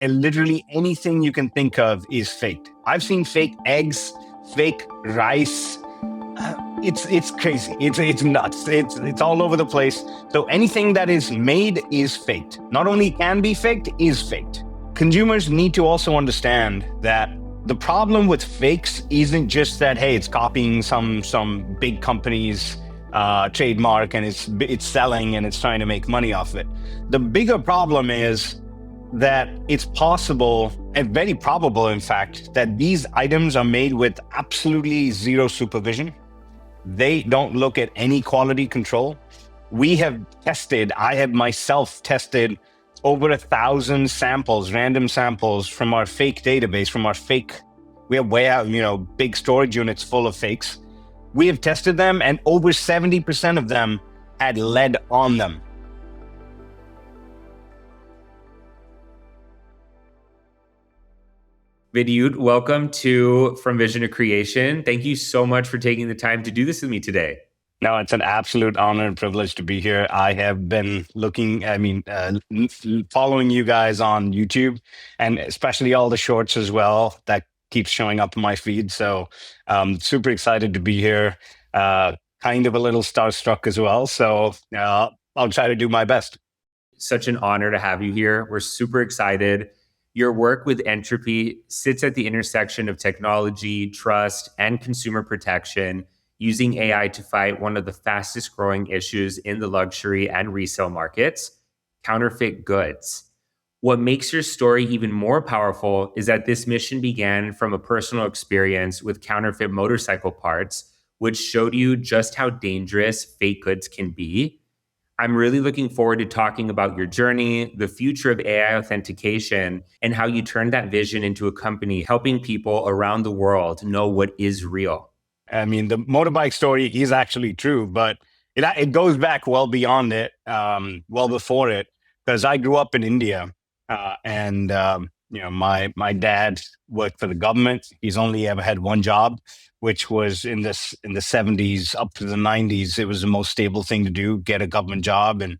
And literally anything you can think of is faked. I've seen fake eggs, fake rice. It's crazy. It's nuts. It's all over the place. So anything that is made is faked. Not only can be faked, is faked. Consumers need to also understand that the problem with fakes isn't just that, hey, it's copying some big company's trademark and it's selling and it's trying to make money off it. The bigger problem is that it's possible and very probable, in fact, that these items are made with absolutely zero supervision. They don't look at any quality control. I have myself tested over 1,000 samples, random samples from our fake database, we have big storage units full of fakes. We have tested them and over 70% of them had lead on them. Vidyuth, welcome to From Vision to Creation. Thank you so much for taking the time to do this with me today. No, it's an absolute honor and privilege to be here. I have been following you guys on YouTube and especially all the shorts as well that keeps showing up in my feed. So super excited to be here. Kind of a little starstruck as well. So I'll try to do my best. Such an honor to have you here. We're super excited. Your work with Entrupy sits at the intersection of technology, trust, and consumer protection, using AI to fight one of the fastest growing issues in the luxury and resale markets, counterfeit goods. What makes your story even more powerful is that this mission began from a personal experience with counterfeit motorcycle parts, which showed you just how dangerous fake goods can be. I'm really looking forward to talking about your journey, the future of AI authentication, and how you turned that vision into a company helping people around the world know what is real. I mean, the motorbike story is actually true, but it goes back well beyond it, well before it, because I grew up in India, and my dad worked for the government. He's only ever had one job, which was in the 70s up to the 90s. It was the most stable thing to do: get a government job and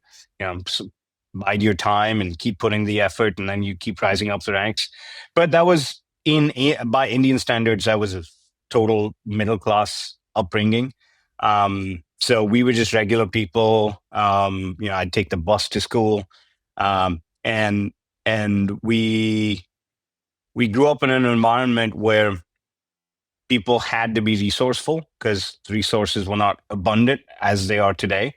bide your time and keep putting the effort, and then you keep rising up the ranks. But that was by Indian standards, that was a total middle class upbringing. So we were just regular people. I'd take the bus to school, and we grew up in an environment where people had to be resourceful because resources were not abundant as they are today.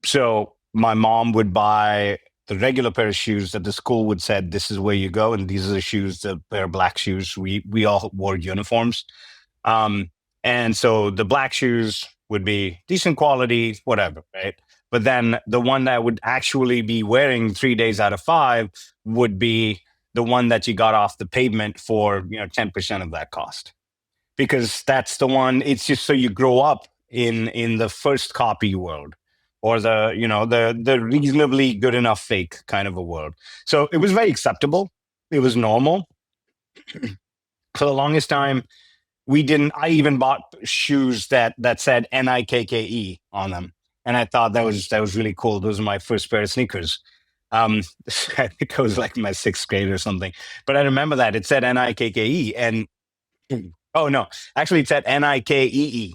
So my mom would buy the regular pair of shoes that the school would say, this is where you go, and these are the shoes, the pair of black shoes. We all wore uniforms. And so the black shoes would be decent quality, whatever, right? But then the one that I would actually be wearing 3 days out of 5 would be the one that you got off the pavement for 10% of that cost, because that's the one. It's just so you grow up in the first copy world, or the reasonably good enough fake kind of a world. So it was very acceptable. It was normal. For the longest time, I even bought shoes that said NIKKE on them. And I thought that was really cool. Those are my first pair of sneakers. I think it was like my 6th grade or something. But I remember that it said NIKKE, and oh no, actually it said NIKEE,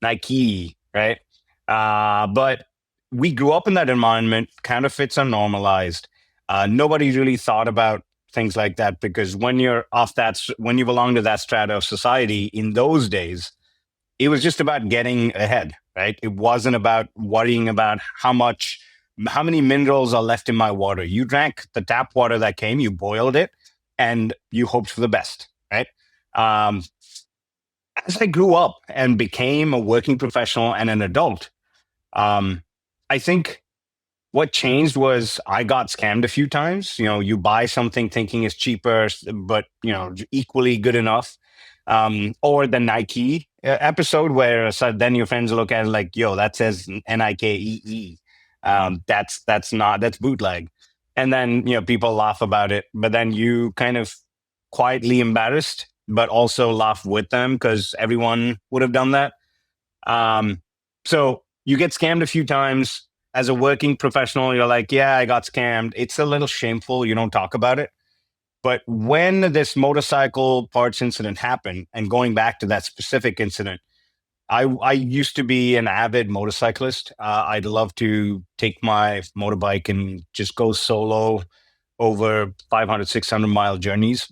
Nike, right? But we grew up in that environment. Counterfeits are normalized. Nobody really thought about things like that, because when you belong to that strata of society in those days, it was just about getting ahead, right? It wasn't about worrying about how many minerals are left in my water. You drank the tap water that came, you boiled it, and you hoped for the best, right? As I grew up and became a working professional and an adult, I think what changed was I got scammed a few times. You buy something thinking it's cheaper, but equally good enough. Or the Nike episode where then your friends look at it like, yo, that says NIKEE. That's bootleg. And then, people laugh about it, but then you kind of quietly embarrassed, but also laugh with them because everyone would have done that. So you get scammed a few times. as a working professional, you're like, yeah, I got scammed. It's a little shameful. You don't talk about it. But when this motorcycle parts incident happened, and going back to that specific incident, I used to be an avid motorcyclist. I'd love to take my motorbike and just go solo over 500, 600-mile journeys.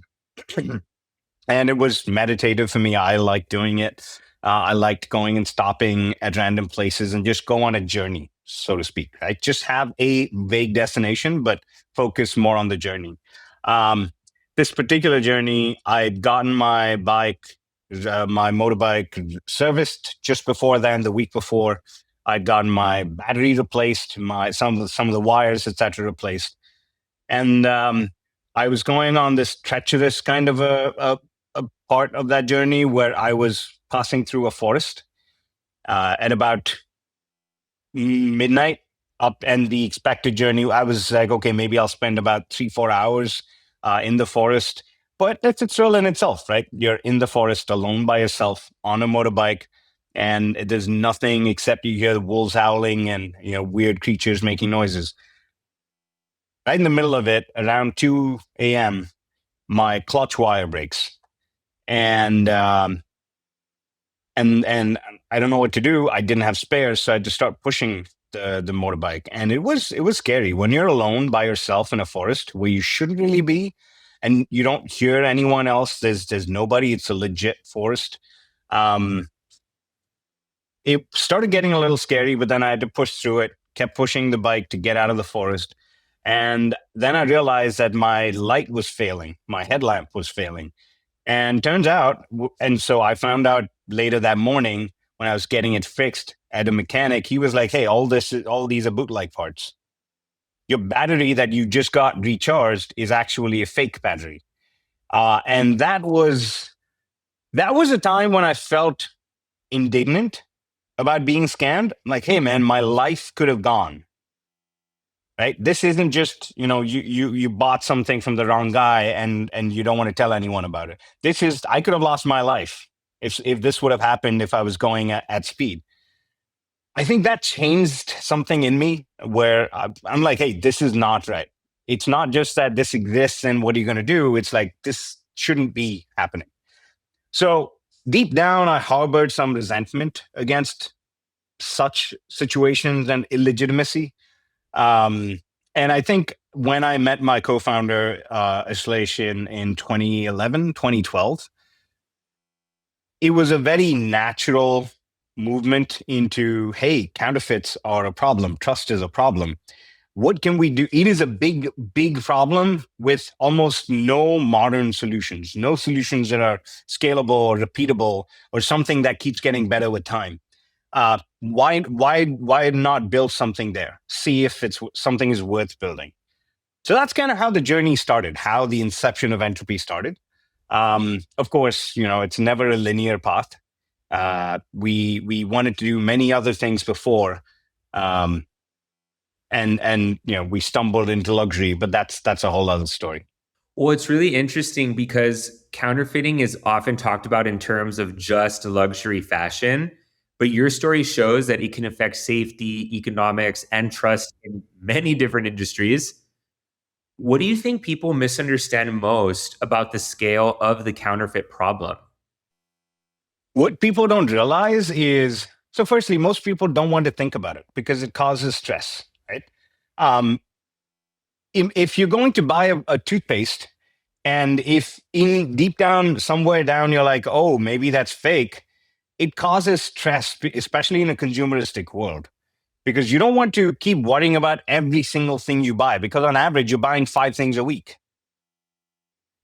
And it was meditative for me. I liked doing it. I liked going and stopping at random places and just go on a journey, so to speak. Right, just have a vague destination, but focus more on the journey. Um, this particular journey, I'd gotten my my motorbike serviced just before then. The week before, I'd gotten my battery replaced, my some of the wires, etc., replaced, and I was going on this treacherous kind of a part of that journey where I was passing through a forest at about midnight up, and the expected journey, I was like, okay, maybe I'll spend about 3-4 hours in the forest, but that's a thrill in itself, right? You're in the forest alone by yourself on a motorbike, and there's nothing except you hear the wolves howling and weird creatures making noises. Right in the middle of it, around 2 a.m., my clutch wire breaks, and and I don't know what to do. I didn't have spares, so I had to start pushing the motorbike, and it was scary when you're alone by yourself in a forest where you shouldn't really be, and you don't hear anyone else. There's nobody. It's a legit forest. Um, it started getting a little scary, but then I had to push through it. Kept pushing the bike to get out of the forest, and then I realized that my light was failing. My headlamp was failing. And turns out, and so I found out later that morning when I was getting it fixed at a mechanic, he was like, hey, all these are bootleg parts. Your battery that you just got recharged is actually a fake battery. And that was a time when I felt indignant about being scammed. I'm like, hey man, my life could have gone. Right? This isn't just, you bought something from the wrong guy and you don't want to tell anyone about it. This is, I could have lost my life if this would have happened if I was going at speed. I think that changed something in me where I'm like, hey, this is not right. It's not just that this exists and what are you going to do? It's like, this shouldn't be happening. So deep down, I harbored some resentment against such situations and illegitimacy. And I think when I met my co-founder, Ashlesh, in 2011, 2012, it was a very natural movement into, hey, counterfeits are a problem. Trust is a problem. What can we do? It is a big, big problem with almost no modern solutions, no solutions that are scalable or repeatable or something that keeps getting better with time. Why not build something there? See if it's something is worth building. So that's kind of how the journey started, how the inception of Entropy started. Of course, it's never a linear path. We wanted to do many other things before, and we stumbled into luxury, but that's a whole other story. Well, it's really interesting because counterfeiting is often talked about in terms of just luxury fashion, but your story shows that it can affect safety, economics, and trust in many different industries. What do you think people misunderstand most about the scale of the counterfeit problem? What people don't realize is, so firstly, most people don't want to think about it because it causes stress, right? Um, if you're going to buy a toothpaste, and if in deep down, somewhere down, you're like, oh, maybe that's fake, it causes stress, especially in a consumeristic world, because you don't want to keep worrying about every single thing you buy, because on average, you're buying 5 things a week.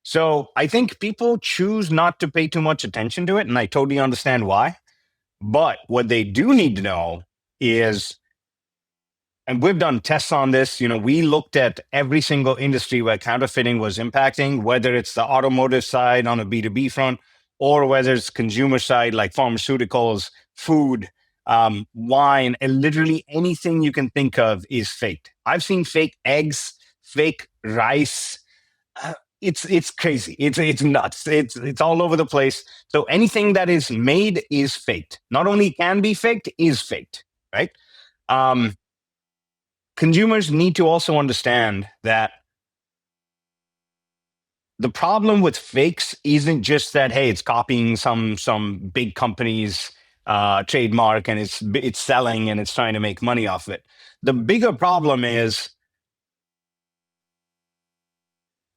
So I think people choose not to pay too much attention to it, and I totally understand why. But what they do need to know is, and we've done tests on this, we looked at every single industry where counterfeiting was impacting, whether it's the automotive side on a B2B front, or whether it's consumer side like pharmaceuticals, food, wine, and literally anything you can think of is faked. I've seen fake eggs, fake rice. It's crazy. It's nuts. It's all over the place. So anything that is made is faked. Not only can be faked, is faked, right? Um, consumers need to also understand that the problem with fakes isn't just that, hey, it's copying some big company's trademark and it's selling and it's trying to make money off it. The bigger problem is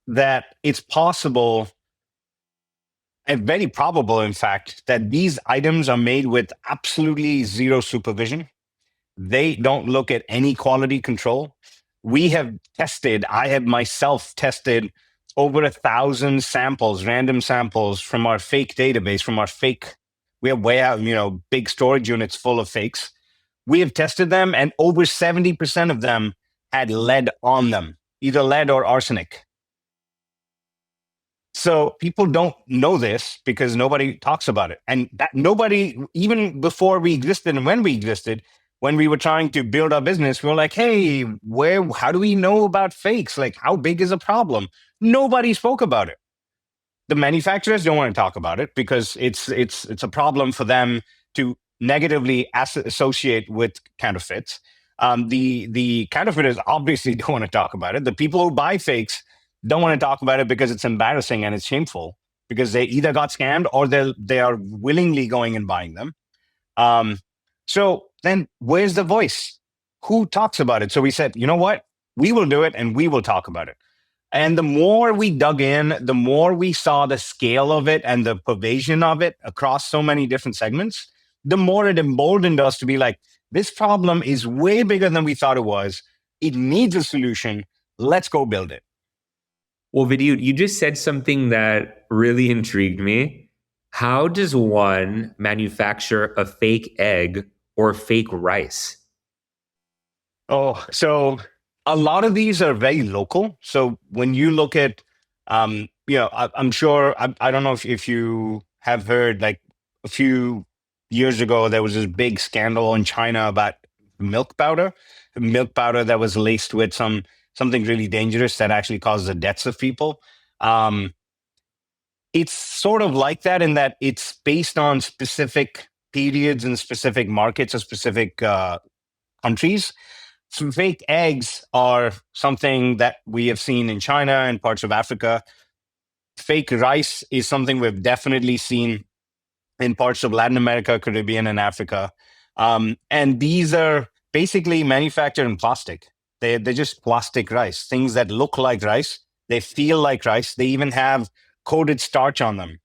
that it's possible and very probable, in fact, that these items are made with absolutely zero supervision. They don't look at any quality control. I have myself tested over 1,000 samples, random samples from our fake database, we have big storage units full of fakes. We have tested them and over 70% of them had lead on them, either lead or arsenic. So people don't know this because nobody talks about it. And that nobody, even before we existed and when we existed, when we were trying to build our business, we were like, hey, how do we know about fakes? Like, how big is a problem? Nobody spoke about it. The manufacturers don't want to talk about it because it's a problem for them to negatively associate with counterfeits. The counterfeiters obviously don't want to talk about it. The people who buy fakes don't want to talk about it because it's embarrassing and it's shameful because they either got scammed or they are willingly going and buying them. So then where's the voice? Who talks about it? So we said, you know what? We will do it and we will talk about it. And the more we dug in, the more we saw the scale of it and the pervasion of it across so many different segments, the more it emboldened us to be like, this problem is way bigger than we thought it was. It needs a solution. Let's go build it. Well, Vidyuth, you just said something that really intrigued me. How does one manufacture a fake egg or fake rice? Oh, so a lot of these are very local. So when you look at, I'm sure, I don't know if you have heard, like a few years ago, there was this big scandal in China about milk powder that was laced with something really dangerous that actually causes the deaths of people. It's sort of like that in that it's based on specific periods and specific markets or specific countries. Some fake eggs are something that we have seen in China and parts of Africa. Fake rice is something we've definitely seen in parts of Latin America, Caribbean, and Africa. And these are basically manufactured in plastic. They're just plastic rice, things that look like rice. They feel like rice. They even have coated starch on them.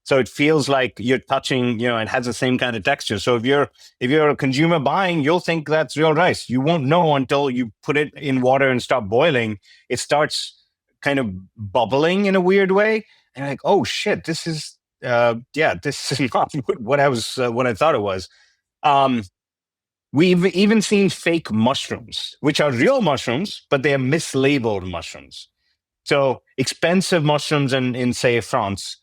So it feels like you're touching, it has the same kind of texture. So if you're a consumer buying, you'll think that's real rice. You won't know until you put it in water and stop boiling. It starts kind of bubbling in a weird way. And you're like, oh shit, this is this is not what I thought it was. We've even seen fake mushrooms, which are real mushrooms, but they are mislabeled mushrooms. So expensive mushrooms in say France,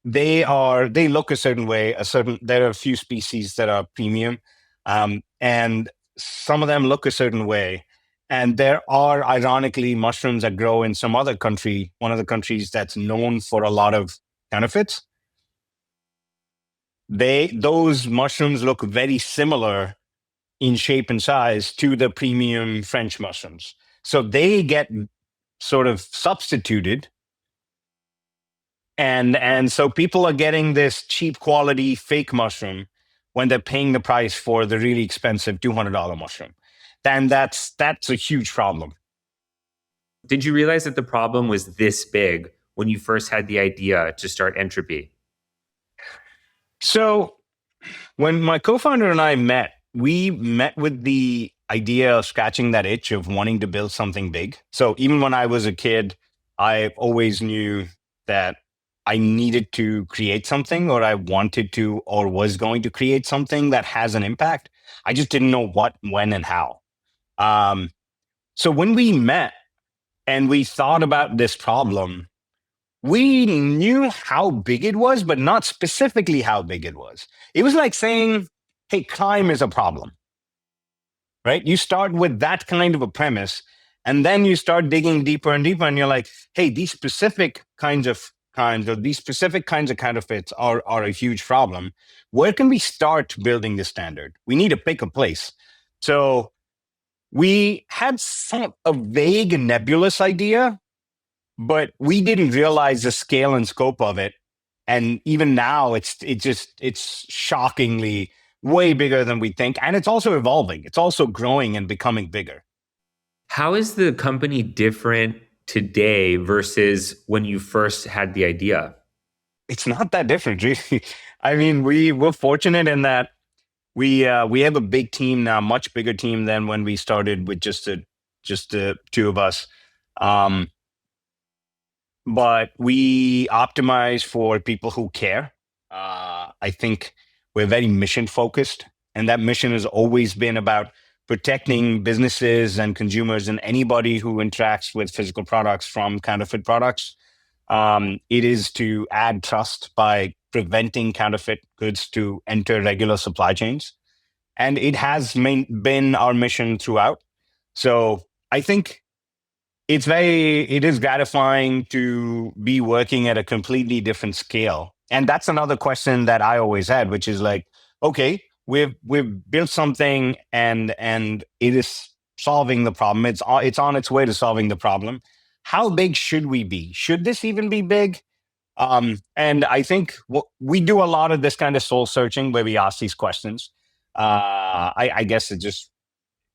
they look a certain way. There are a few species that are premium, and some of them look a certain way. And there are ironically mushrooms that grow in some other country, one of the countries that's known for a lot of counterfeits. Those mushrooms look very similar in shape and size to the premium French mushrooms. So they get sort of substituted. And so people are getting this cheap quality fake mushroom when they're paying the price for the really expensive $200 mushroom. Then that's a huge problem. Did you realize that the problem was this big when you first had the idea to start Entrupy? So when my co-founder and I met, we met with the idea of scratching that itch of wanting to build something big. So even when I was a kid, I always knew that I needed to create something, or I wanted to, or was going to create something that has an impact. I just didn't know what, when, and how. So when we met and we thought about this problem, we knew how big it was, but not specifically how big it was. It was like saying, hey, crime is a problem, right? You start with that kind of a premise, and then you start digging deeper and deeper, and you're like, hey, these specific kinds of counterfeits are a huge problem. Where can we start building this standard? We need to pick a place. So We had a vague nebulous idea, but we didn't realize the scale and scope of it. And even now, it's shockingly way bigger than we think, and it's also evolving. It's also growing and becoming bigger. How is the company different today versus when you first had the idea? It's not that different, really. I mean, we're fortunate in that we have a big team now, much bigger team than when we started with just the two of us. Um, but we optimize for people who care. I think we're very mission focused, and that mission has always been about protecting businesses and consumers and anybody who interacts with physical products from counterfeit products. It is to add trust by preventing counterfeit goods to enter regular supply chains, and it has been our mission throughout. So I think it is gratifying to be working at a completely different scale. And that's another question that I always had, which is like, okay, we've built something and it is solving the problem. It's on its way to solving the problem. How big should we be? Should this even be big? And I think we do a lot of this kind of soul searching where we ask these questions. I guess it just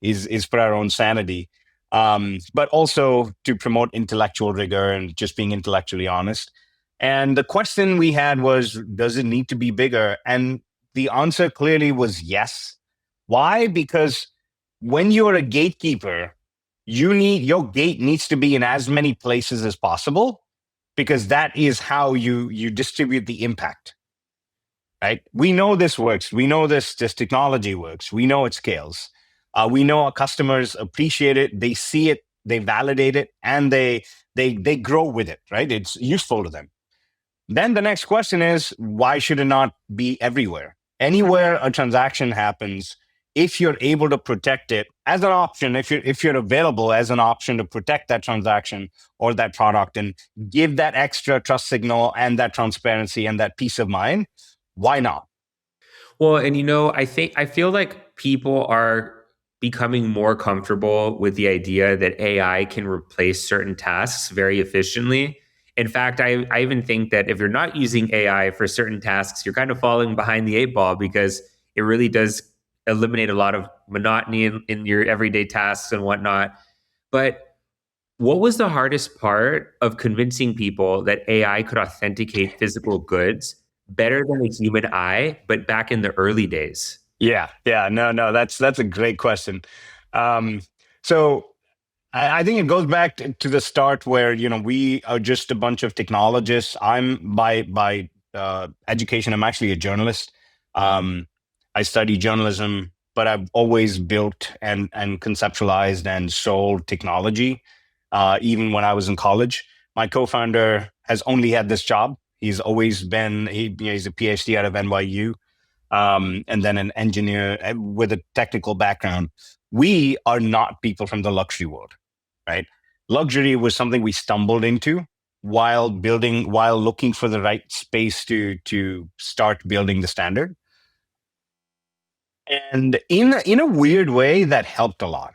is for our own sanity, but also to promote intellectual rigor and just being intellectually honest. And the question we had was, does it need to be bigger? And the answer clearly was yes. Why? Because when you're a gatekeeper, your gate needs to be in as many places as possible, because that is how you distribute the impact. Right? We know this works. We know this technology works. We know it scales. We know our customers appreciate it. They see it. They validate it, and they grow with it. Right? It's useful to them. Then the next question is, why should it not be everywhere? Anywhere a transaction happens, if you're able to protect it as an option, if you're available as an option to protect that transaction or that product and give that extra trust signal and that transparency and that peace of mind, why not? Well, and I feel like people are becoming more comfortable with the idea that AI can replace certain tasks very efficiently. In fact, I even think that if you're not using AI for certain tasks, you're kind of falling behind the eight ball because it really does eliminate a lot of monotony in your everyday tasks and whatnot. But what was the hardest part of convincing people that AI could authenticate physical goods better than a human eye, but back in the early days? Yeah, no, that's a great question. Um, so I think it goes back to the start where we are just a bunch of technologists. I'm by education. I'm actually a journalist. Um, I study journalism, but I've always built and conceptualized and sold technology. Even when I was in college, my co-founder has only had this job. He's always been he's a PhD out of NYU, and then an engineer with a technical background. We are not people from the luxury world, right? Luxury was something we stumbled into while looking for the right space to start building the standard. And in a weird way, that helped a lot,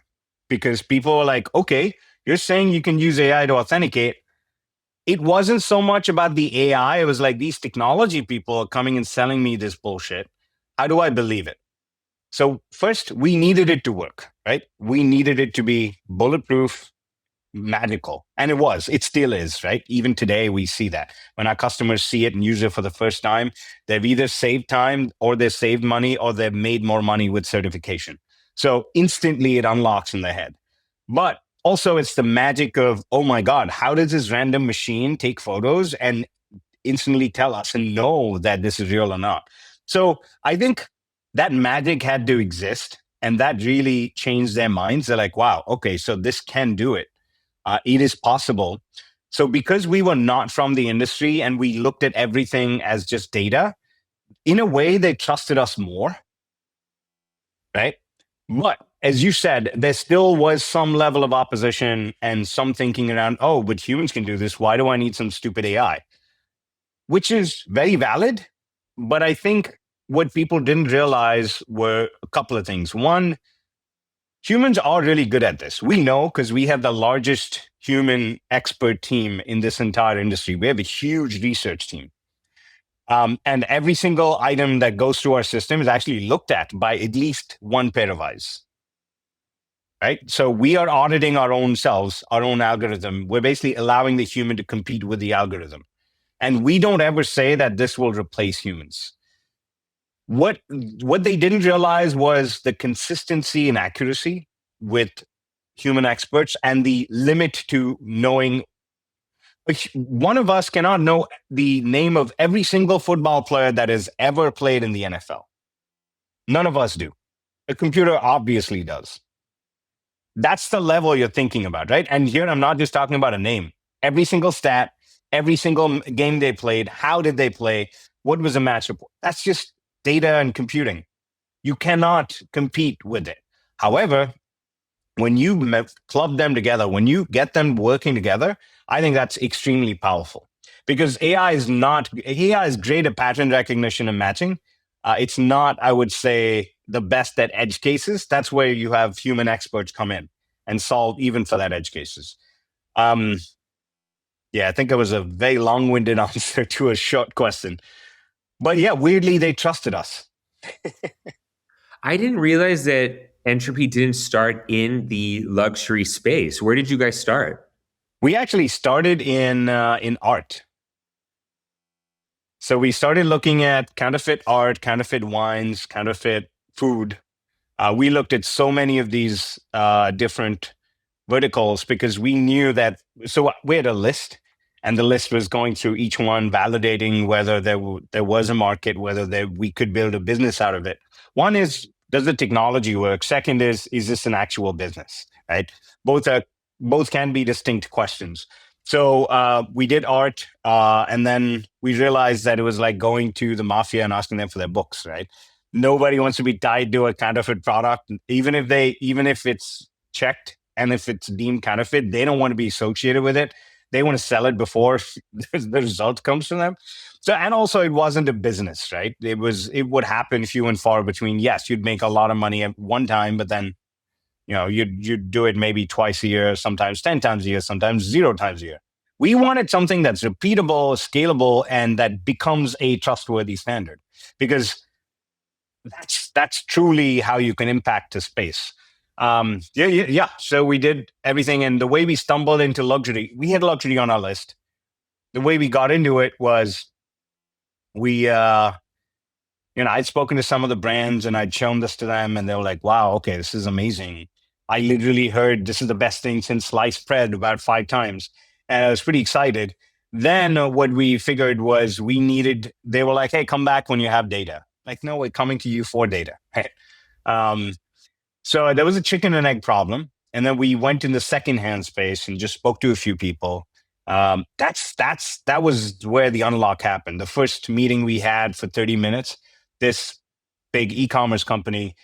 because people were like, okay, you're saying you can use AI to authenticate. It wasn't so much about the AI. It was like, these technology people are coming and selling me this bullshit. How do I believe it? So first, we needed it to work, right? We needed it to be bulletproof, magical. And it was. It still is, right? Even today, we see that. When our customers see it and use it for the first time, they've either saved time or they've saved money or they've made more money with certification. So instantly it unlocks in their head. But also, it's the magic of, oh my God, how does this random machine take photos and instantly tell us and know that this is real or not? So I think that magic had to exist. And that really changed their minds. They're like, wow, okay, so this can do it. It is possible. So because we were not from the industry and we looked at everything as just data, in a way, they trusted us more, right? But as you said, there still was some level of opposition and some thinking around, oh, but humans can do this. Why do I need some stupid AI? Which is very valid. But I think what people didn't realize were a couple of things. One, Humans are really good at this. We know because we have the largest human expert team in this entire industry. We have a huge research team. And every single item that goes through our system is actually looked at by at least one pair of eyes. Right? So we are auditing our own selves, our own algorithm. We're basically allowing the human to compete with the algorithm. And we don't ever say that this will replace humans. What they didn't realize was the consistency and accuracy with human experts and the limit to knowing. One of us cannot know the name of every single football player that has ever played in the NFL. None of us do. A computer obviously does. That's the level you're thinking about, right? And here I'm not just talking about a name. Every single stat, every single game they played, how did they play, what was a match report? That's just data and computing. You cannot compete with it. However, when you club them together, when you get them working together, I think that's extremely powerful because AI is great at pattern recognition and matching. It's not, I would say, the best at edge cases. That's where you have human experts come in and solve even for that edge cases. Yeah, I think it was a very long-winded answer to a short question. But yeah, weirdly, they trusted us. I didn't realize that Entropy didn't start in the luxury space. Where did you guys start? We actually started in art. So we started looking at counterfeit art, counterfeit wines, counterfeit food. We looked at so many of these different verticals because we knew that. So we had a list, and the list was going through each one, validating whether there was a market, whether we could build a business out of it. One is, does the technology work? Second is this an actual business? Right? Both can be distinct questions. So we did art, and then we realized that it was like going to the mafia and asking them for their books. Right? Nobody wants to be tied to a counterfeit product, even if it's checked and if it's deemed counterfeit. They don't want to be associated with it. They want to sell it before the result comes from them. So, and also it wasn't a business, right? It would happen few and far between. Yes, you'd make a lot of money at one time, but then you'd do it maybe twice a year, sometimes 10 times a year, sometimes 0 times a year. We wanted something that's repeatable, scalable, and that becomes a trustworthy standard, because that's truly how you can impact a space. Yeah. So we did everything, and the way we stumbled into luxury, we had luxury on our list. The way we got into it was I'd spoken to some of the brands and I'd shown this to them, and they were like, "Wow, okay, this is amazing. I literally heard this is the best thing since sliced bread about 5 times," and I was pretty excited. Then what we figured was they were like, "Hey, come back when you have data." Like, no, we're coming to you for data. Right? So there was a chicken and egg problem. And then we went in the secondhand space and just spoke to a few people. That was where the unlock happened. The first meeting we had for 30 minutes, this big e-commerce company,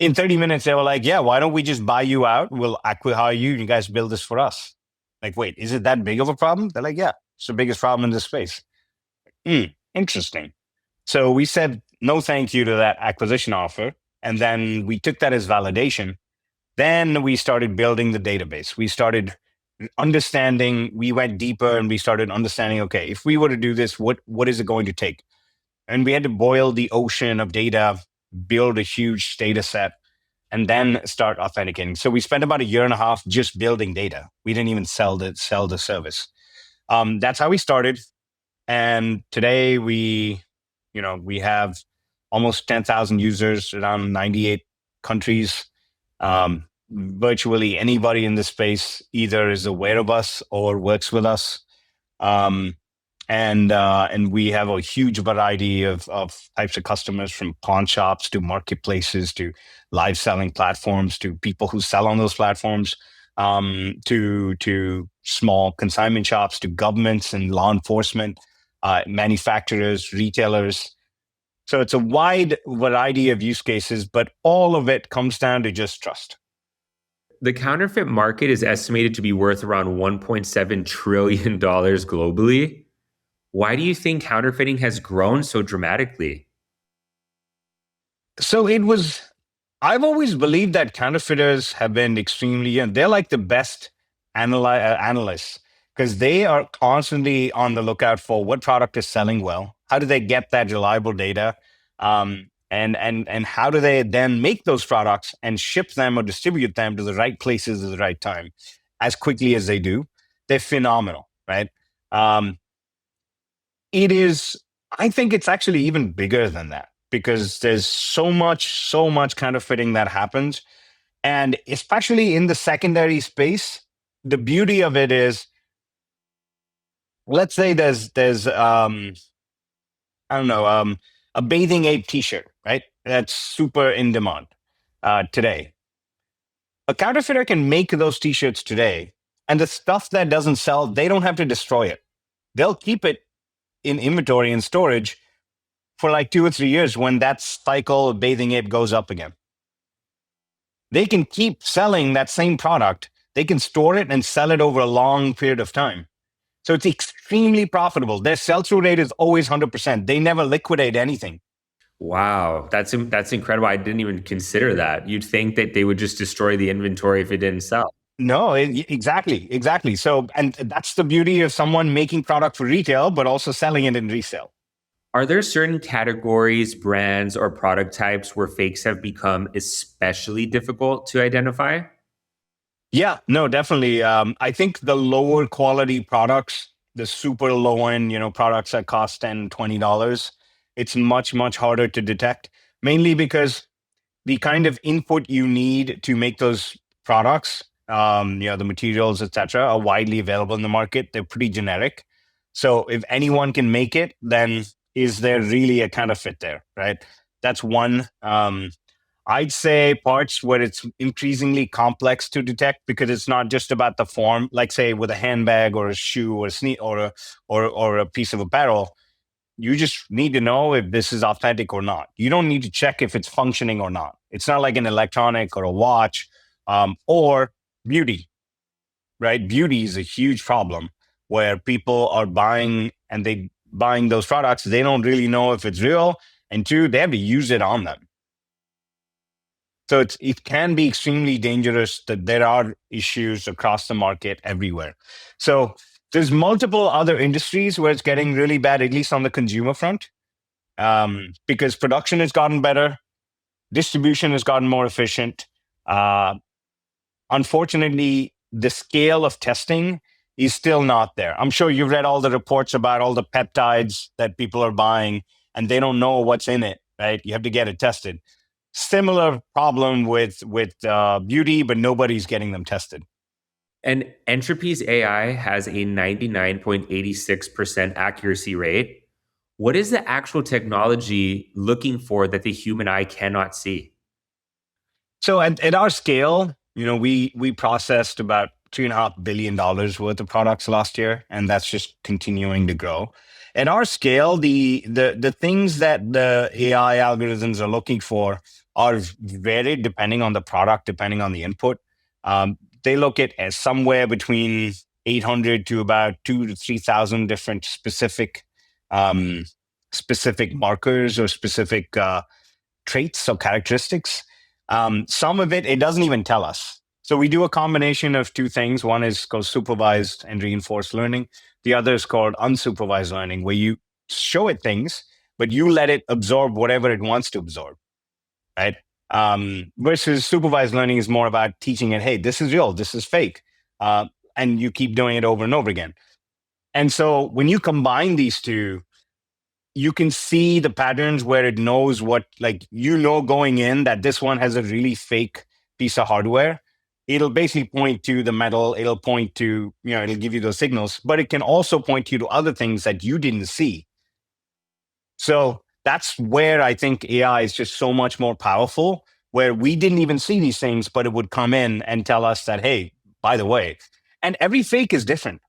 in 30 minutes, they were like, "Yeah, why don't we just buy you out? We'll acquire you. You guys build this for us." Like, wait, is it that big of a problem? They're like, "Yeah, it's the biggest problem in this space." Interesting. So we said no thank you to that acquisition offer. And then we took that as validation. Then we started building the database. We started understanding, we went deeper and we started understanding, okay, if we were to do this, what is it going to take? And we had to boil the ocean of data, build a huge data set, and then start authenticating. So we spent about 1.5 years just building data. We didn't even sell the service. That's how we started. And today we have almost 10,000 users around 98 countries. Virtually anybody in this space either is aware of us or works with us. And we have a huge variety of types of customers, from pawn shops to marketplaces to live selling platforms to people who sell on those platforms, to small consignment shops, to governments and law enforcement, manufacturers, retailers. So it's a wide variety of use cases, but all of it comes down to just trust. The counterfeit market is estimated to be worth around $1.7 trillion globally. Why do you think counterfeiting has grown so dramatically? So it was I've always believed that counterfeiters have been extremely, and they're like the best analysts because they are constantly on the lookout for what product is selling well. How do they get that reliable data? And how do they then make those products and ship them or distribute them to the right places at the right time as quickly as they do? They're phenomenal, right? Um, it is, I think it's actually even bigger than that because there's so much counterfeiting that happens. And especially in the secondary space, the beauty of it is, let's say there's I don't know, a bathing ape t-shirt, right? That's super in demand today. A counterfeiter can make those t-shirts today, and the stuff that doesn't sell, they don't have to destroy it. They'll keep it in inventory and storage for like 2 or 3 years when that cycle of bathing ape goes up again. They can keep selling that same product. They can store it and sell it over a long period of time. So it's extremely profitable. Their sell-through rate is always 100%. They never liquidate anything. Wow, that's incredible. I didn't even consider that. You'd think that they would just destroy the inventory if it didn't sell. No, exactly, exactly. So, and that's the beauty of someone making product for retail, but also selling it in resale. Are there certain categories, brands, or product types where fakes have become especially difficult to identify? Yeah, no, definitely. I think the lower quality products, the super low end, products that cost $10, $20, it's much, much harder to detect, mainly because the kind of input you need to make those products, the materials, etc., are widely available in the market. They're pretty generic. So if anyone can make it, then is there really a counterfeit there, right? That's one. I'd say parts where it's increasingly complex to detect because it's not just about the form, like say with a handbag or a shoe or a or a piece of apparel. You just need to know if this is authentic or not. You don't need to check if it's functioning or not. It's not like an electronic or a watch or beauty, right? Beauty is a huge problem where people are buying those products. They don't really know if it's real. And two, they have to use it on them. So it can be extremely dangerous that there are issues across the market everywhere. So there's multiple other industries where it's getting really bad, at least on the consumer front, because production has gotten better, distribution has gotten more efficient. Uh, Unfortunately, the scale of testing is still not there. I'm sure you've read all the reports about all the peptides that people are buying and they don't know what's in it, right? You have to get it tested. Similar problem with beauty, but nobody's getting them tested. And Entropy's AI has a 99.86% accuracy rate. What is the actual technology looking for that the human eye cannot see? So at our scale, we processed about $3.5 billion worth of products last year, and that's just continuing to grow. At our scale, the things that the AI algorithms are looking for are varied depending on the product, depending on the input. They look at as somewhere between 800 to about 2 to 3,000 different um, specific markers or specific traits or characteristics. Some of it doesn't even tell us. So we do a combination of two things. One is called supervised and reinforced learning. The other is called unsupervised learning, where you show it things, but you let it absorb whatever it wants to absorb, right? Versus supervised learning is more about teaching it, hey, this is real, this is fake. And you keep doing it over and over again. And so when you combine these two, you can see the patterns where it knows going in that this one has a really fake piece of hardware. It'll basically point to the metal. It'll point to, it'll give you those signals, but it can also point you to other things that you didn't see. So that's where I think AI is just so much more powerful, where we didn't even see these things, but it would come in and tell us that, hey, by the way, and every fake is different,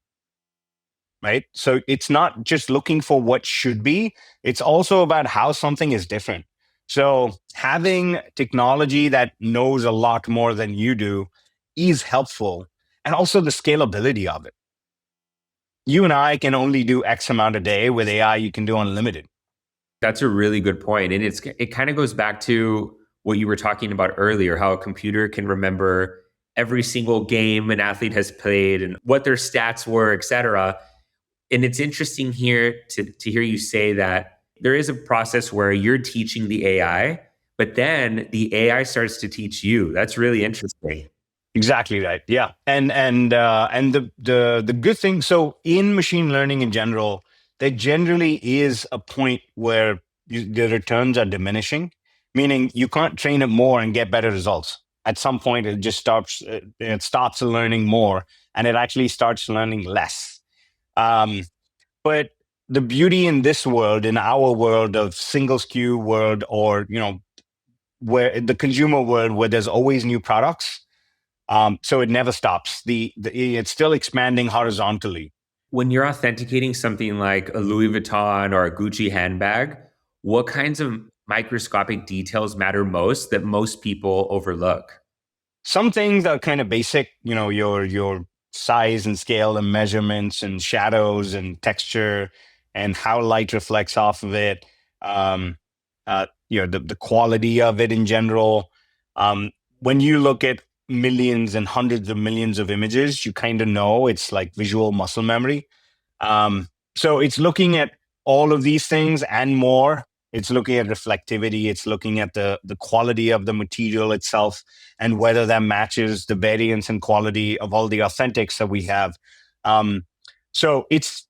right? So it's not just looking for what should be, it's also about how something is different. So having technology that knows a lot more than you do is helpful, and also the scalability of it. You and I can only do X amount a day. With AI, you can do unlimited. That's a really good point. And it kind of goes back to what you were talking about earlier, how a computer can remember every single game an athlete has played and what their stats were, et cetera. And it's interesting here to hear you say that there is a process where you're teaching the AI, but then the AI starts to teach you. That's really interesting. Exactly right. Yeah, and the good thing. So in machine learning in general, there generally is a point where the returns are diminishing, meaning you can't train it more and get better results. At some point, it just stops. It stops learning more, and it actually starts learning less. Um, but the beauty in this world, in our world of single SKU world, or where the consumer world, where there's always new products, so it never stops. It's still expanding horizontally. When you're authenticating something like a Louis Vuitton or a Gucci handbag, what kinds of microscopic details matter most that most people overlook? Some things are kind of basic, your size and scale and measurements and shadows and texture and how light reflects off of it. The quality of it in general. When you look at millions and hundreds of millions of images, you kind of know it's like visual muscle memory. So it's looking at all of these things and more. It's looking at reflectivity. It's looking at the quality of the material itself and whether that matches the variance and quality of all the authentics that we have. So it's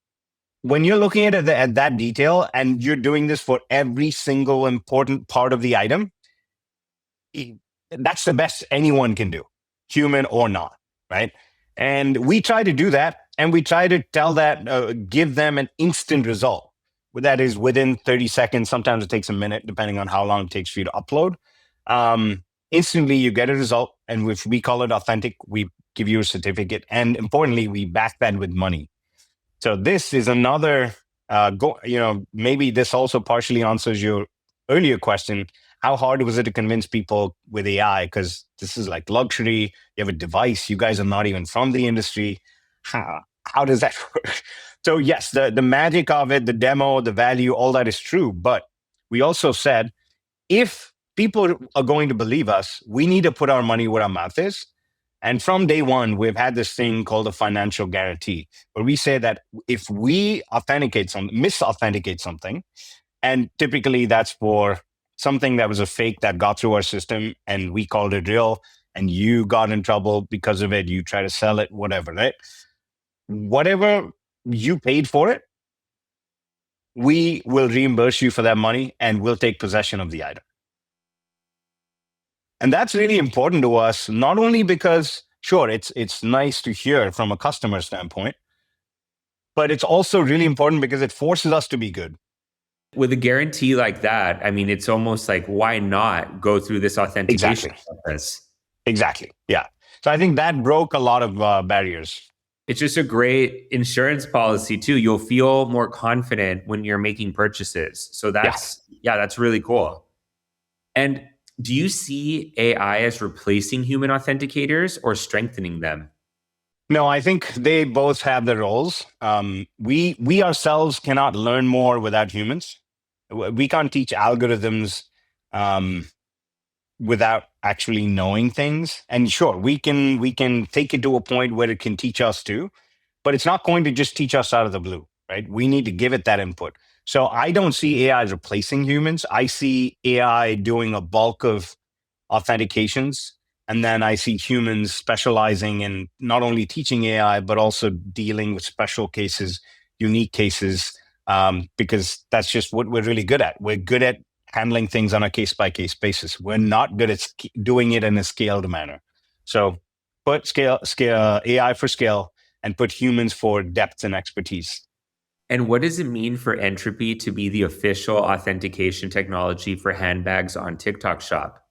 when you're looking at that detail and you're doing this for every single important part of the item, that's the best anyone can do, human or not, right? And we try to do that, and we try to give them an instant result. That is within 30 seconds. Sometimes it takes a minute, depending on how long it takes for you to upload. Instantly, you get a result, and if we call it authentic, we give you a certificate, and importantly, we back that with money. So this is another. Maybe this also partially answers your earlier question. How hard was it to convince people with AI? Because this is like luxury. You have a device. You guys are not even from the industry. How does that work? So yes, the magic of it, the demo, the value, all that is true. But we also said, if people are going to believe us, we need to put our money where our mouth is. And from day one, we've had this thing called a financial guarantee, where we say that if we misauthenticate something, and typically that's for something that was a fake that got through our system and we called it real, and you got in trouble because of it, you try to sell it, whatever, right? Whatever you paid for it, we will reimburse you for that money and we'll take possession of the item. And that's really important to us, not only because, sure, it's nice to hear from a customer standpoint, but it's also really important because it forces us to be good. With a guarantee like that, I mean, it's almost like, why not go through this authentication process? Exactly. Yeah. So I think that broke a lot of barriers. It's just a great insurance policy too. You'll feel more confident when you're making purchases. So that's really cool. And do you see AI as replacing human authenticators or strengthening them? No, I think they both have their roles. We ourselves cannot learn more without humans. We can't teach algorithms without actually knowing things. And sure, we can take it to a point where it can teach us too, but it's not going to just teach us out of the blue, right? We need to give it that input. So I don't see AI as replacing humans. I see AI doing a bulk of authentications. And then I see humans specializing in not only teaching AI, but also dealing with special cases, unique cases, because that's just what we're really good at. We're good at handling things on a case by case basis. We're not good at doing it in a scaled manner. So put scale AI for scale and put humans for depth and expertise. And what does it mean for Entropy to be the official authentication technology for handbags on TikTok Shop?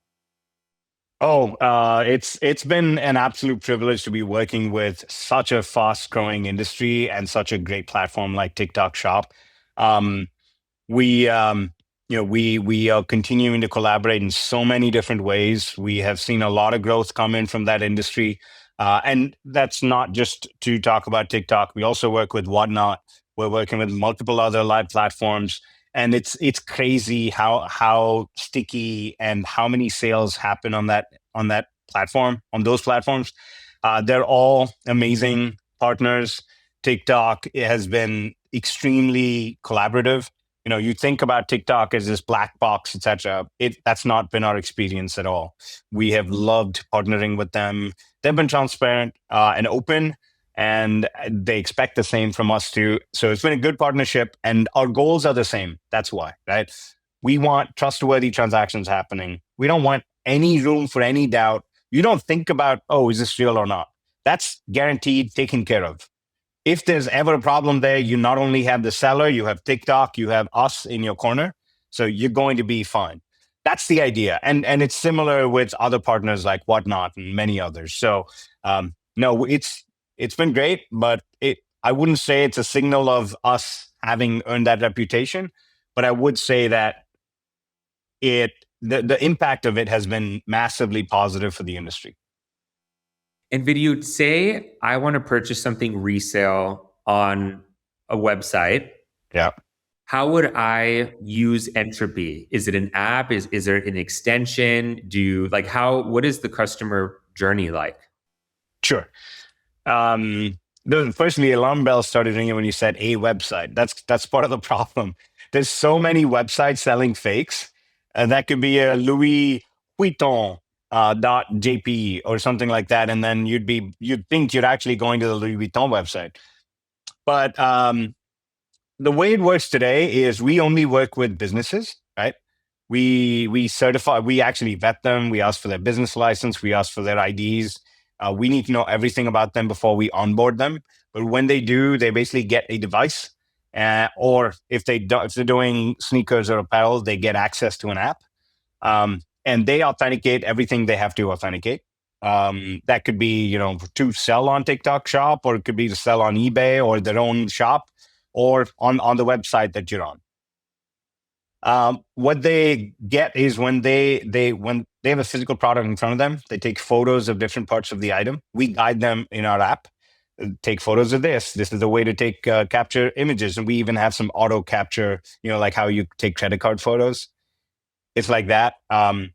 Oh, it's been an absolute privilege to be working with such a fast growing industry and such a great platform like TikTok Shop. We we are continuing to collaborate in so many different ways. We have seen a lot of growth come in from that industry, and that's not just to talk about TikTok. We also work with Whatnot. We're working with multiple other live platforms, and it's crazy how sticky and how many sales happen on that platform, on those platforms. They're all amazing partners. TikTok has been extremely collaborative. You think about TikTok as this black box, etc. That's not been our experience at all. We have loved partnering with them. They've been transparent and open, and they expect the same from us too. So it's been a good partnership, and our goals are the same. That's why, right? We want trustworthy transactions happening. We don't want any room for any doubt. You don't think about, oh, is this real or not? That's guaranteed, taken care of. If there's ever a problem there, you not only have the seller, you have TikTok, you have us in your corner. So you're going to be fine. That's the idea. And it's similar with other partners like Whatnot and many others. So no, it's been great, but I wouldn't say it's a signal of us having earned that reputation, but I would say that the impact of it has been massively positive for the industry. And Vidyuth, say I want to purchase something resale on a website. Yeah. How would I use Entrupy? Is it an app? Is there an extension? What is the customer journey like? Sure. First, the alarm bell started ringing when you said a website. That's part of the problem. There's so many websites selling fakes, and that could be a Louis Vuitton .jp or something like that, and then you'd think you're actually going to the Louis Vuitton website. But the way it works today is we only work with businesses, right? We certify, we actually vet them. We ask for their business license. We ask for their IDs. We need to know everything about them before we onboard them. But when they do, they basically get a device, or if they're doing sneakers or apparel, they get access to an app, and they authenticate everything they have to authenticate. That could be, to sell on TikTok Shop, or it could be to sell on eBay or their own shop, or on the website that you're on. What they get is when they have a physical product in front of them, they take photos of different parts of the item. We guide them in our app. Take photos of this. This is the way to take capture images, and we even have some auto capture. Like how you take credit card photos. It's like that. And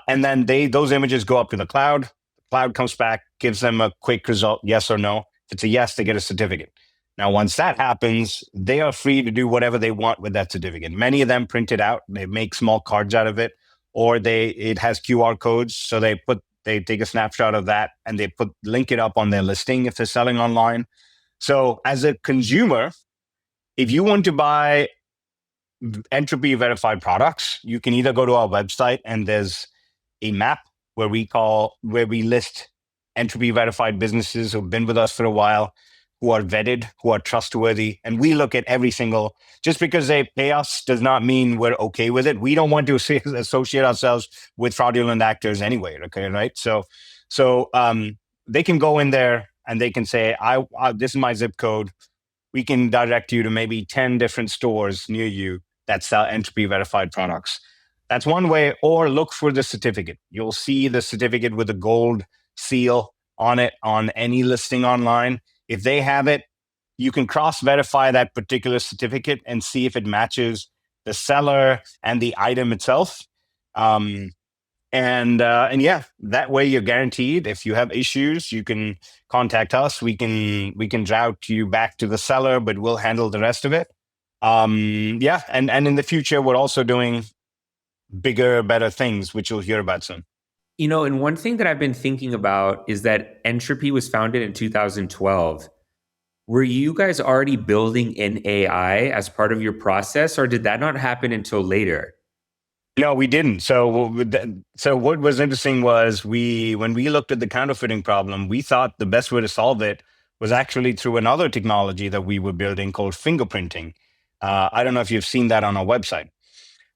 then those images go up to the cloud. The cloud comes back, gives them a quick result, yes or no. If it's a yes, they get a certificate. Now, once that happens, they are free to do whatever they want with that certificate. Many of them print it out. They make small cards out of it, or it has QR codes. So they take a snapshot of that and they link it up on their listing if they're selling online. So as a consumer, if you want to buy Entrupy verified products, you can either go to our website and there's a map where we list Entrupy verified businesses who've been with us for a while, who are vetted, who are trustworthy. And we look at every single, just because they pay us does not mean we're okay with it. We don't want to associate ourselves with fraudulent actors anyway. Okay. Right. So they can go in there and they can say, this is my zip code. We can direct you to maybe 10 different stores near you that sell Entrupy verified products. That's one way. Or look for the certificate. You'll see the certificate with a gold seal on it on any listing online. If they have it, you can cross-verify that particular certificate and see if it matches the seller and the item itself. And yeah, that way you're guaranteed. If you have issues, you can contact us. We can route you back to the seller, but we'll handle the rest of it. Yeah, and in the future, we're also doing bigger, better things, which you'll hear about soon. And one thing that I've been thinking about is that Entrupy was founded in 2012. Were you guys already building in AI as part of your process, or did that not happen until later? No, we didn't. So what was interesting was when we looked at the counterfeiting problem, we thought the best way to solve it was actually through another technology that we were building called fingerprinting. I don't know if you've seen that on our website.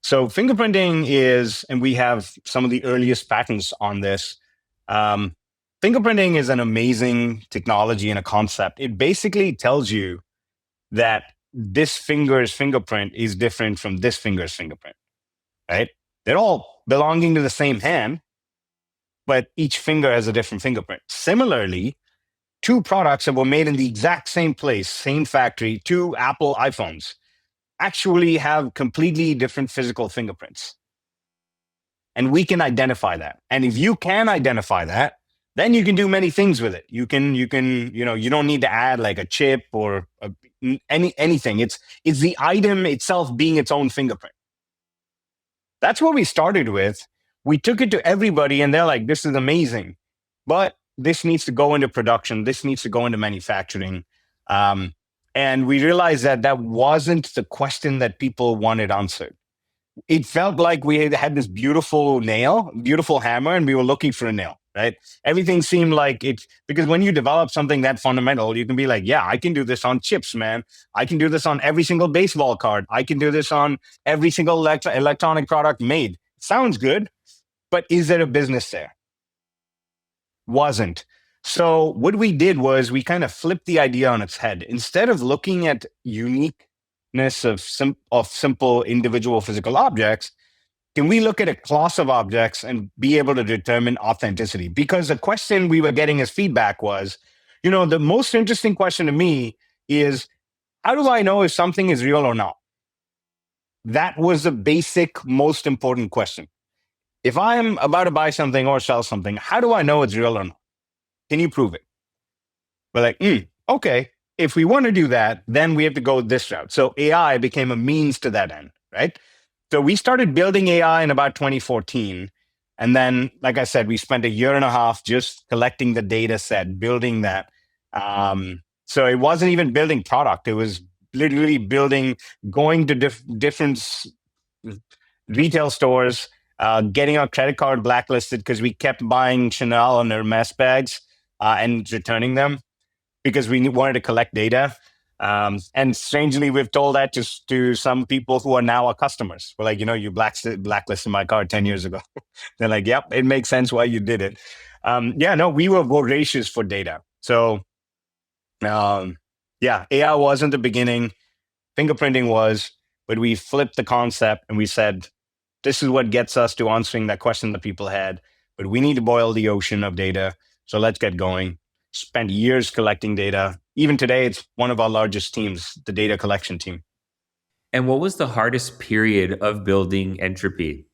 So fingerprinting is, and we have some of the earliest patents on this. Fingerprinting is an amazing technology and a concept. It basically tells you that this finger's fingerprint is different from this finger's fingerprint, right? They're all belonging to the same hand, but each finger has a different fingerprint. Similarly, two products that were made in the exact same place, same factory, two Apple iPhones. actually have completely different physical fingerprints. And we can identify that. And if you can identify that, then you can do many things with it. You don't need to add like a chip or anything. It's the item itself being its own fingerprint. That's what we started with. We took it to everybody and they're like, this is amazing, but this needs to go into production. This needs to go into manufacturing. And we realized that that wasn't the question that people wanted answered. It felt like we had this beautiful nail, beautiful hammer, and we were looking for a nail, right? Everything seemed like it, because when you develop something that fundamental, you can be like, yeah, I can do this on chips, man. I can do this on every single baseball card. I can do this on every single electronic product made. Sounds good, but is there a business there? Wasn't. So what we did was we kind of flipped the idea on its head. Instead of looking at uniqueness of simple individual physical objects, can we look at a class of objects and be able to determine authenticity? Because the question we were getting as feedback was, the most interesting question to me is, how do I know if something is real or not? That was the basic, most important question. If I'm about to buy something or sell something, how do I know it's real or not? Can you prove it? We're like, okay. If we want to do that, then we have to go this route. So AI became a means to that end, right? So we started building AI in about 2014. And then, like I said, we spent a year and a half just collecting the data set, building that. So it wasn't even building product. It was literally going to different retail stores, getting our credit card blacklisted because we kept buying Chanel and Hermes bags and returning them because we wanted to collect data. And strangely, we've told that to some people who are now our customers. We're like, you blacklisted my card 10 years ago. They're like, yep, it makes sense why you did it. We were voracious for data. So, AI wasn't the beginning. Fingerprinting was, but we flipped the concept and we said, this is what gets us to answering that question that people had. But we need to boil the ocean of data. So let's get going. Spent years collecting data. Even today, it's one of our largest teams, the data collection team. And what was the hardest period of building Entropy?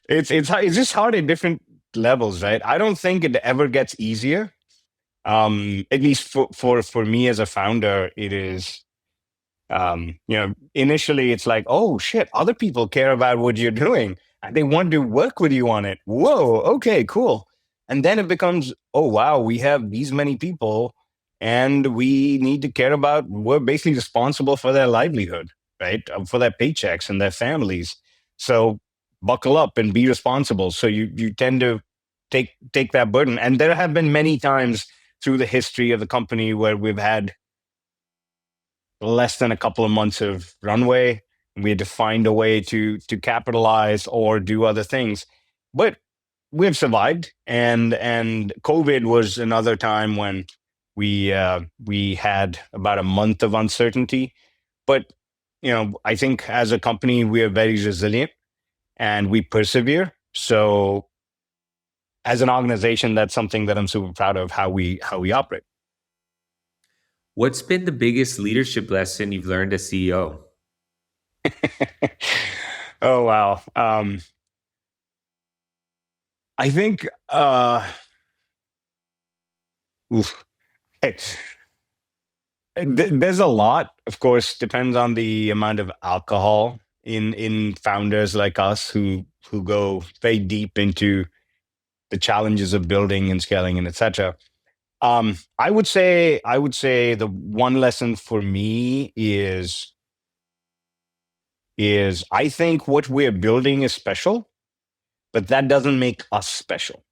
It's just hard at different levels, right? I don't think it ever gets easier. At least for me as a founder, it is. Initially it's like, oh shit, other people care about what you're doing and they want to work with you on it. Whoa, okay, cool. And then it becomes, oh wow, we have these many people and we need to care about, we're basically responsible for their livelihood, right? For their paychecks and their families. So buckle up and be responsible. So you tend to take that burden. And there have been many times through the history of the company where we've had less than a couple of months of runway. We had to find a way to capitalize or do other things, but we've survived. And COVID was another time when we had about a month of uncertainty. But I think as a company we are very resilient and we persevere. So as an organization, that's something that I'm super proud of how we operate. What's been the biggest leadership lesson you've learned as CEO? Oh, wow. I think, there's a lot, of course, depends on the amount of alcohol in founders like us who go very deep into the challenges of building and scaling and etc. I would say the one lesson for me is I think what we're building is special, but that doesn't make us special.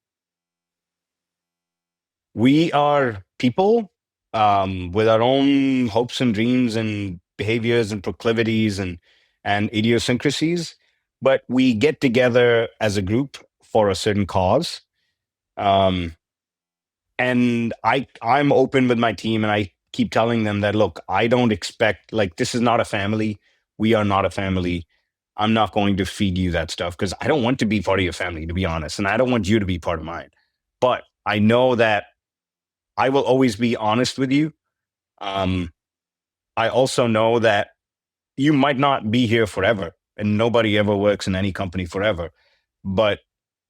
We are people with our own hopes and dreams and behaviors and proclivities and idiosyncrasies, but we get together as a group for a certain cause. And I'm open with my team and I keep telling them that, look, I don't expect, like, this is not a family. We are not a family. I'm not going to feed you that stuff because I don't want to be part of your family, to be honest. And I don't want you to be part of mine. But I know that I will always be honest with you. I also know that you might not be here forever, and nobody ever works in any company forever. But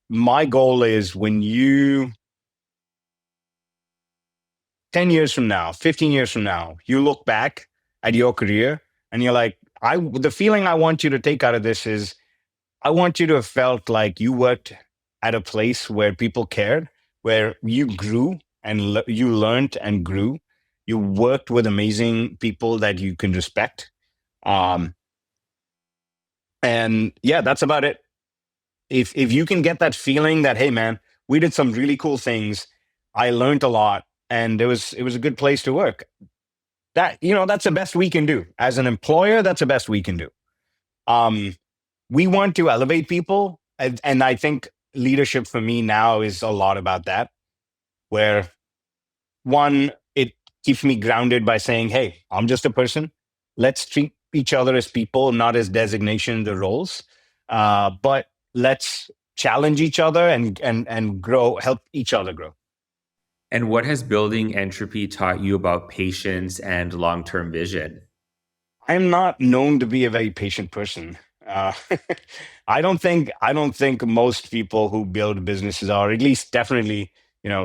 my goal is when you 10 years from now, 15 years from now, you look back at your career and you're like, the feeling I want you to take out of this is I want you to have felt like you worked at a place where people cared, where you grew and you learned and grew. You worked with amazing people that you can respect. Um, and yeah, that's about it. If you can get that feeling that, hey man, we did some really cool things, I learned a lot, and it was a good place to work. That's the best we can do as an employer. That's the best we can do. Um, we want to elevate people, and I think leadership for me now is a lot about that. Where one, it keeps me grounded by saying, "Hey, I'm just a person. Let's treat each other as people, not as designations or roles. But let's challenge each other and grow, help each other grow." And what has building Entropy taught you about patience and long-term vision? I'm not known to be a very patient person. Uh, I don't think most people who build businesses are, at least definitely,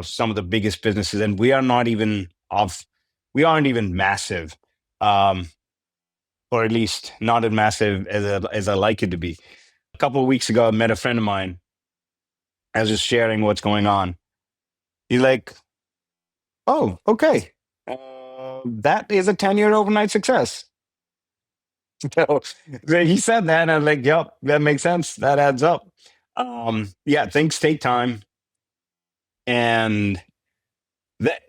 some of the biggest businesses, and we aren't even massive, um, or at least not as massive as I like it to be. A couple of weeks ago, I met a friend of mine. I was just sharing what's going on. He's like, "Oh, okay, that is a 10-year overnight success." So, so he said that, and I'm like, "Yep, that makes sense. That adds up." Yeah, things take time, and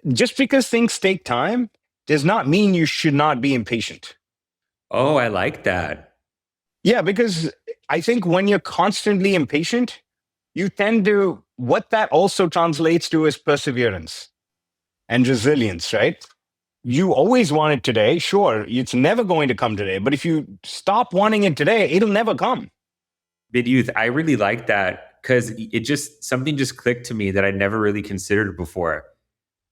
just because things take time does not mean you should not be impatient. Oh, I like that. Yeah, because I think when you're constantly impatient, you tend to, what that also translates to is perseverance and resilience, right? You always want it today. Sure, it's never going to come today. But if you stop wanting it today, it'll never come. Vidyuth, I really like that because something just clicked to me that I never really considered before.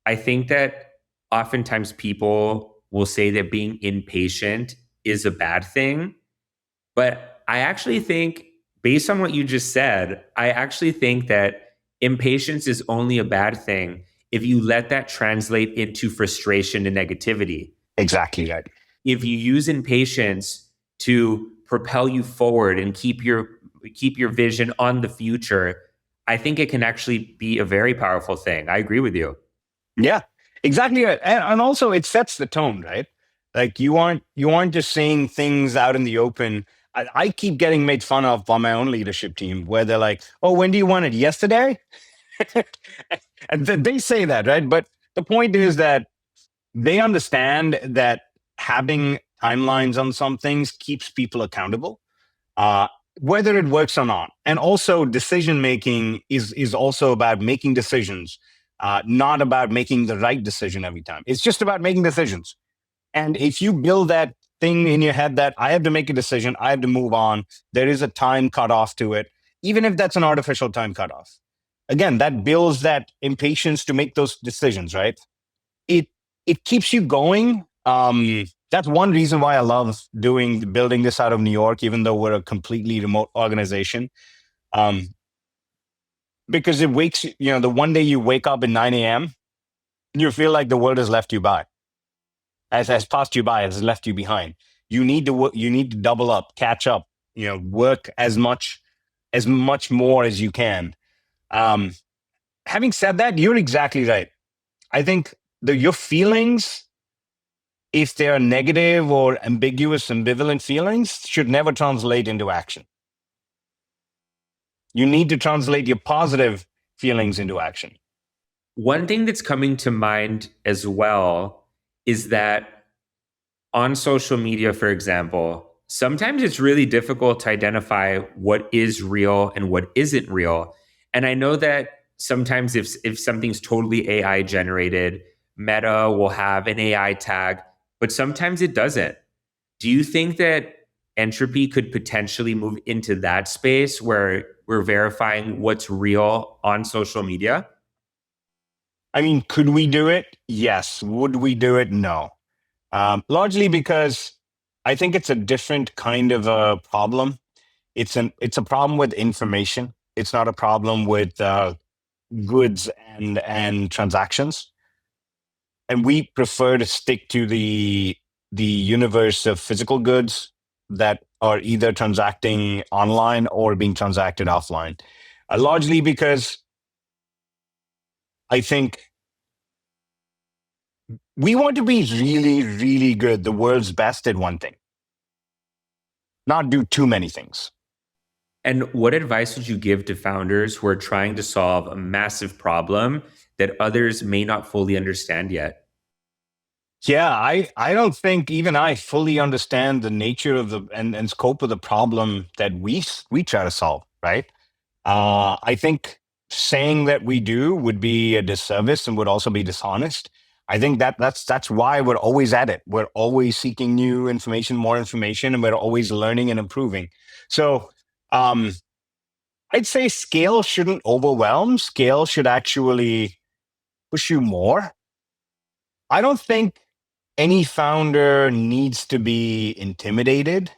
I think that oftentimes people will say that being impatient is a bad thing. But I actually think, based on what you just said, I actually think that impatience is only a bad thing if you let that translate into frustration and negativity. Exactly right. If you use impatience to propel you forward and keep your vision on the future, I think it can actually be a very powerful thing. I agree with you. Yeah, exactly right. And also it sets the tone, right? Like you aren't just saying things out in the open. I keep getting made fun of by my own leadership team where they're like, "Oh, when do you want it? Yesterday?" And they say that, right? But the point is that they understand that having timelines on some things keeps people accountable, uh, whether it works or not. And also, decision making is also about making decisions, not about making the right decision every time. It's just about making decisions. And if you build that thing in your head that I have to make a decision, I have to move on, there is a time cutoff to it, even if that's an artificial time cutoff. Again, that builds that impatience to make those decisions, right? It it keeps you going. That's one reason why I love building this out of New York, even though we're a completely remote organization. Um, because it wakes the one day you wake up at 9 a.m., you feel like the world has left you by, has passed you by, has left you behind. You need to double up, catch up, work as much more as you can. Um, Having said that, you're exactly right. I think your feelings, if they are negative or ambiguous, ambivalent feelings, should never translate into action. You need to translate your positive feelings into action. One thing that's coming to mind as well is that on social media, for example, sometimes it's really difficult to identify what is real and what isn't real. And I know that sometimes if something's totally AI generated, Meta will have an AI tag, but sometimes it doesn't. Do you think that Entropy could potentially move into that space where we're verifying what's real on social media? I mean, could we do it? Yes. Would we do it? No. Largely because I think it's a different kind of a problem. It's a problem with information. It's not a problem with goods and transactions. And we prefer to stick to the universe of physical goods that are either transacting online or being transacted offline. Largely because I think we want to be really, really good, the world's best at one thing, not do too many things. And what advice would you give to founders who are trying to solve a massive problem that others may not fully understand yet? Yeah, I don't think even I fully understand the nature of the and scope of the problem that we try to solve, right? I think saying that we do would be a disservice and would also be dishonest. I think that's why we're always at it. We're always seeking new information, more information, and we're always learning and improving. So um, I'd say scale shouldn't overwhelm. Scale should actually push you more. I don't think any founder needs to be intimidated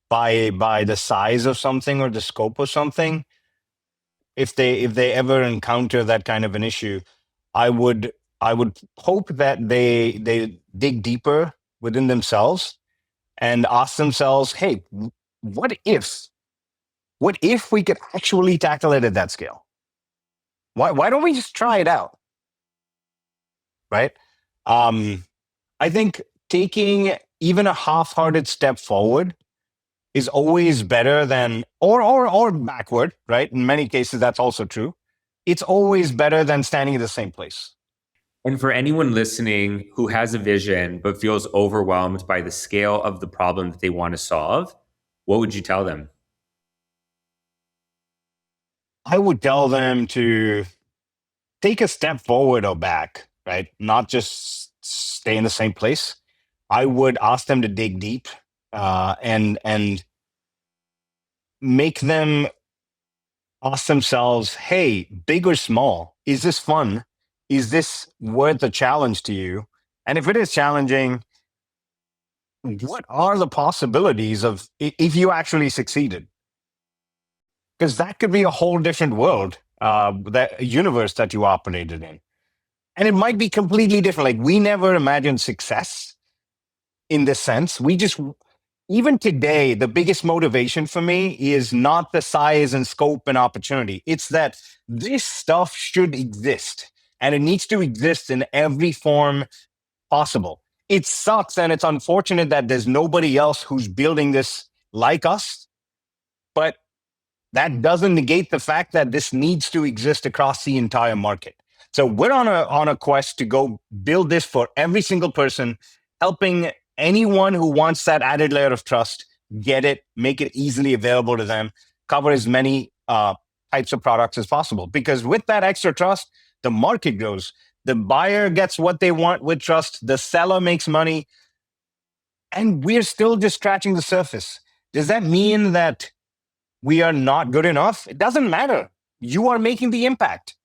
by the size of something or the scope of something. If they ever encounter that kind of an issue, I would hope that they dig deeper within themselves and ask themselves, hey, what if what if we could actually tackle it at that scale? Why don't we just try it out? Right? Um, I think taking even a half-hearted step forward is always better than or backward, right? In many cases, that's also true. It's always better than standing in the same place. And for anyone listening who has a vision but feels overwhelmed by the scale of the problem that they want to solve, what would you tell them? I would tell them to take a step forward or back, right? Not just stay in the same place. I would ask them to dig deep and make them ask themselves, hey, big or small, is this fun? Is this worth a challenge to you? And if it is challenging, what are the possibilities of if you actually succeeded? Because that could be a whole different world, that universe that you operated in. And it might be completely different. Like we never imagined success in this sense. We just even today, the biggest motivation for me is not the size and scope and opportunity. It's that this stuff should exist and it needs to exist in every form possible. It sucks and it's unfortunate that there's nobody else who's building this like us, but that doesn't negate the fact that this needs to exist across the entire market. So we're on a quest to go build this for every single person, helping anyone who wants that added layer of trust get it, make it easily available to them, cover as many types of products as possible. Because with that extra trust, the market grows. The buyer gets what they want with trust. The seller makes money, and we're still just scratching the surface. Does that mean that we are not good enough? It doesn't matter. You are making the impact.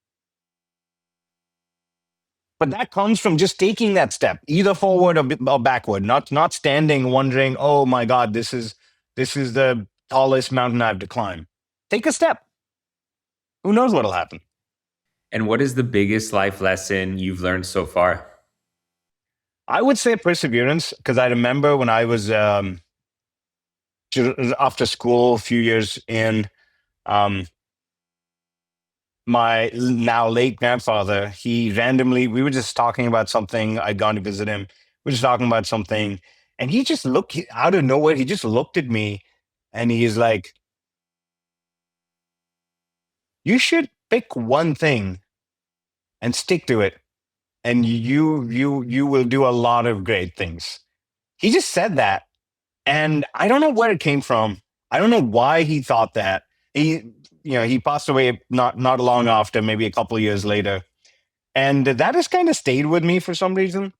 But that comes from just taking that step, either forward or backward, not standing wondering, oh my God, this is the tallest mountain I have to climb. Take a step. Who knows what'll happen? And what is the biggest life lesson you've learned so far? I would say perseverance, because I remember when I was after school, a few years in, um, my now late grandfather, he randomly, we were just talking about something. I'd gone to visit him. We were just talking about something. And he just looked out of nowhere. He just looked at me and he's like, you should pick one thing and stick to it. And you will do a lot of great things. He just said that. And I don't know where it came from. I don't know why he thought that. He passed away not long after, maybe a couple of years later. And that has kind of stayed with me for some reason.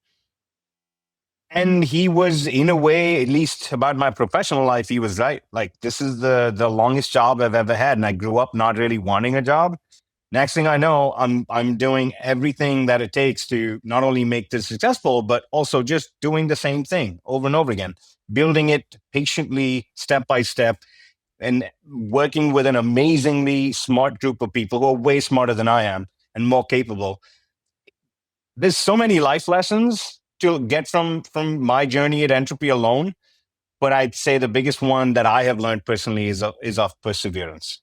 And he was, in a way, at least about my professional life, he was right. Like, this is the longest job I've ever had. And I grew up not really wanting a job. Next thing I know, I'm doing everything that it takes to not only make this successful, but also just doing the same thing over and over again, building it patiently, step by step, and working with an amazingly smart group of people who are way smarter than I am and more capable. There's so many life lessons to get from my journey at Entropy alone, but I'd say the biggest one that I have learned personally is of perseverance.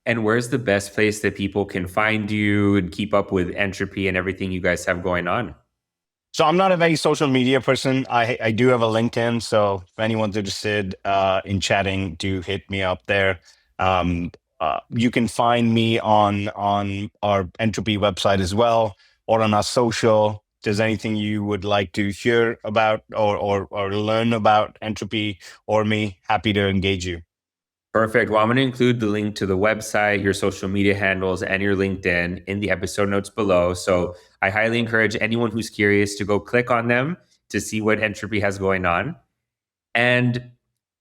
And where's the best place that people can find you and keep up with Entropy and everything you guys have going on? So I'm not a very social media person. I do have a LinkedIn, so if anyone's interested in chatting, do hit me up there. Um, you can find me on our Entropy website as well, or on our social. If there's anything you would like to hear about or learn about Entropy or me, happy to engage you. Perfect. Well, I'm going to include the link to the website, your social media handles, and your LinkedIn in the episode notes below. So I highly encourage anyone who's curious to go click on them to see what Entropy has going on. And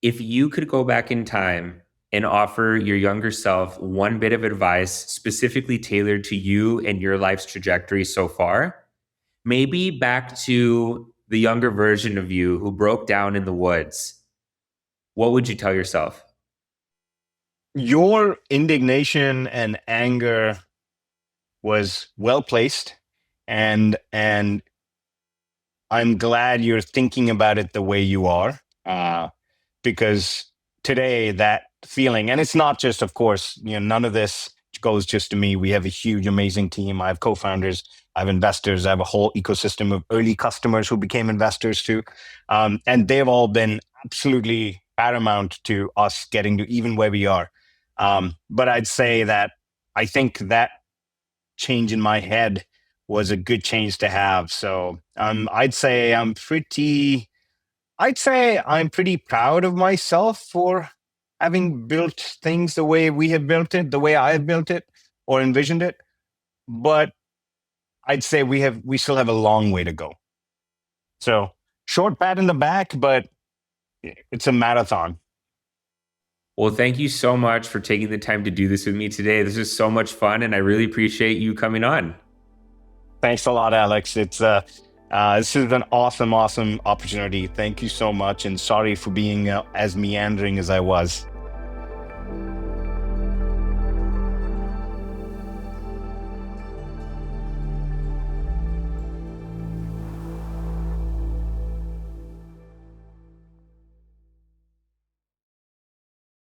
if you could go back in time and offer your younger self one bit of advice specifically tailored to you and your life's trajectory so far, maybe back to the younger version of you who broke down in the woods, what would you tell yourself? Your indignation and anger was well placed, and I'm glad you're thinking about it the way you are, because today that feeling, and it's not just, of course, none of this goes just to me. We have a huge, amazing team. I have co-founders, I have investors, I have a whole ecosystem of early customers who became investors too, and they've all been absolutely paramount to us getting to even where we are. But I'd say that I think that change in my head was a good change to have. So I'd say I'm pretty proud of myself for having built things the way we have built it, the way I have built it or envisioned it. But I'd say we still have a long way to go. So short pat in the back, but it's a marathon. Well, thank you so much for taking the time to do this with me today. This is so much fun, and I really appreciate you coming on. Thanks a lot, Alex. This is an awesome, awesome opportunity. Thank you so much, and sorry for being as meandering as I was.